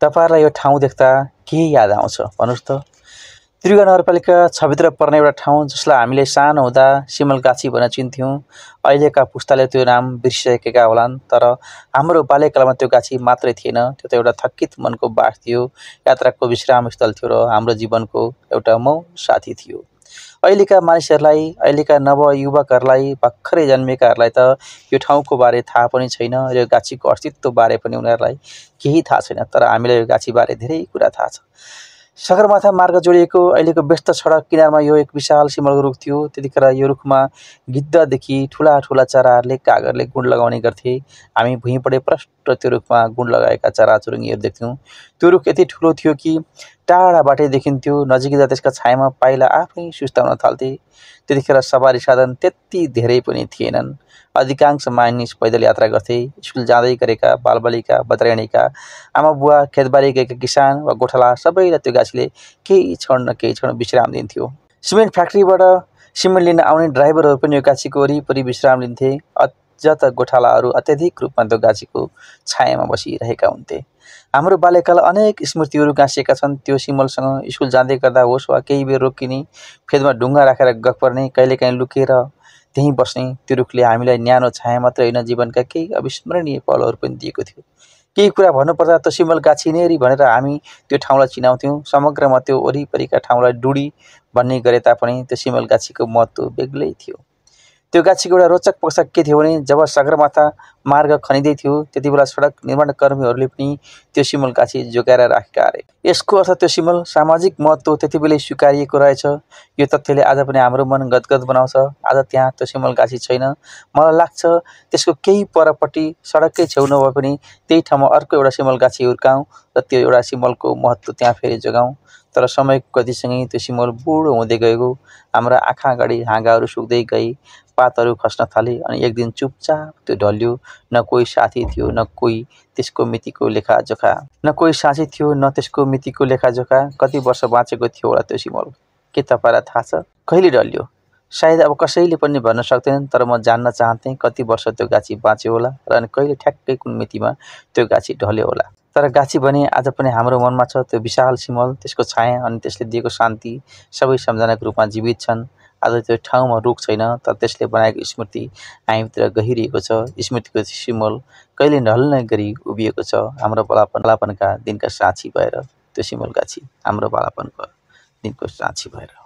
तपाईहरुलाई यो ठाउँ देख्दा के याद आउँछ भन्नुस् त? त्रियुगा नगरपालिका 6 भित्र पर्ने एउटा ठाउँ जसलाई हामीले सानो हुँदा सिमलगाछी भनेर चिन्थ्यौं। अहिलेका पुस्ताले त्यो नाम बिर्सिसकेका होलान्, तर हाम्रो बाल्यकालमा त्यो गाछी मात्रै थिएन, त्यो त एउटा थकित मनको बास थियो, यात्राको विश्राम स्थल थियो र हाम्रो जीवनको एउटा मौन साथी थियो। अहिलेका मानिसहरूलाई, अहिलेका नवयुवकहरूलाई, भर्खरै जन्मेकाहरूलाई त यो ठाउँको बारे थाहा पनि छैन र यो गाछीको अस्तित्व बारे पनि उनीहरूलाई केही थाहा छैन, तर हामीलाई यो गाछी बारे धेरै कुरा थाहा छ। सगरमाथा मार्ग जोडिएको अहिलेको व्यस्त सडक किनारमा यो एक विशाल सिमलको रुख थियो। त्यतिखेर यो रुखमा गिद्धदेखि ठूला ठूला चराहरूले, कागरले गुँड लगाउने गर्थे। हामी भुइँपटे प्रष्ट त्यो रुखमा गुँड लगाएका चराचुरुङ्गीहरू देख्थ्यौं। त्यो रुख यति ठूलो थियो कि टाढाबाटै देखिन्थ्यो, नजिकिँदा त्यसका छायामा पाइला आफै सुस्ताउन थाल्थे। त्यतिखेर सवारी साधन त्यति धेरै पनि थिएनन्। अधिकांश मानिस पैदल यात्रा गर्थे। स्कुल जाँदै गरेका बालबालिका, बत्रेणीका आमा बुवा, खेतबारी गएका किसान वा गोठाला सबैलाई त्यो गाछीले केही क्षण न केही क्षण विश्राम दिन्थ्यो। सिमेन्ट फ्याक्ट्रीबाट सिमेन्ट लिन आउने ड्राइभरहरू पनि यो गाछीको वरिपरि विश्राम लिन्थे। अझ त गोठालाहरू अत्याधिक रूपमा त्यो गाछीको छायामा बसिरहेका हुन्थे। हाम्रो बाल्यकाल अनेक स्मृतिहरू गाँसिएका छन् त्यो सिमलसँग। स्कुल जाँदै गर्दा होस् वा केही बेर रोकिने, फेदमा ढुङ्गा राखेर गफ गर्ने, कहिलेकाहीँ लुकेर त्यहीँ बस्ने, त्यो रुखले हामीलाई न्यानो छाया मात्रै होइन, जीवनका केही अविस्मरणीय पलहरू पनि दिएको थियो। केही कुरा भन्नुपर्दा त सिमल गाछी नेरी भनेर हामी त्यो ठाउँलाई चिनाउँथ्यौं। समग्रमा त्यो वरिपरिका ठाउँलाई डुडी भन्ने गरे तापनि त्यो सिमल गाछीको महत्त्व बेग्लै थियो। त्यो गाछीको एउटा रोचक पक्ष के थियो भने जब सगरमाथा मार्ग खनिँदै थियो त्यतिबेला सडक निर्माण कर्मीहरूले पनि त्यो सिमल गाछी जोगाएर राखेका अरे। यसको अर्थ त्यो सिमल सामाजिक महत्त्व त्यतिबेलै स्वीकारिएको रहेछ। यो तथ्यले आज पनि हाम्रो मन गदगद बनाउँछ। आज त्यहाँ त्यो सिमल गाछी छैन। मलाई लाग्छ त्यसको केही परपट्टि सडककै छेउ नभए पनि त्यही ठाउँमा अर्को एउटा सिमल गाछी हुर्काउँ र त्यो एउटा सिमलको महत्त्व त्यहाँ फेरि जोगाउँ। तर समयको गतिसँगै त्यो सिमल बुढो हुँदै गएको, हाम्रा आँखा अगाडि हाँगाहरू सुक्दै गई, पातहरू खस्न थाले अनि एक दिन चुपचाप त्यो ढल्यो। न कोही साथी थियो, न कोही त्यसको मितिको लेखाजोखा, कति वर्ष बाँचेको थियो होला त्यो सिमल? के तपाईलाई थाहा छ? कहिले ढल्यो? सायद अब कसैले पनि भन्न सक्दैनन्, तर म जान्न चाहन्थे कति वर्ष त्यो गाछी बाँच्यो होला र अनि कहिले ठ्याक्कै कुन मितिमा त्यो गाछी ढल्यो होला। तर गाछी भने आज पनि हाम्रो मनमा छ। त्यो विशाल सिमल, त्यसको छाया अनि त्यसले दिएको शान्ति सबै सम्झनाको रूपमा जीवित छन्। आज त्यो ठाउँमा रुख छैन, तर त्यसले बनाएको स्मृति हामीभित्र गहिरिएको छ। स्मृतिको सिमल कहिले ढल्ने गरी उभिएको छ, हाम्रो बालापनका दिनका साक्षी भएर। त्यो सिमल गाछी हाम्रो बालापनको दिनको साक्षी भएर।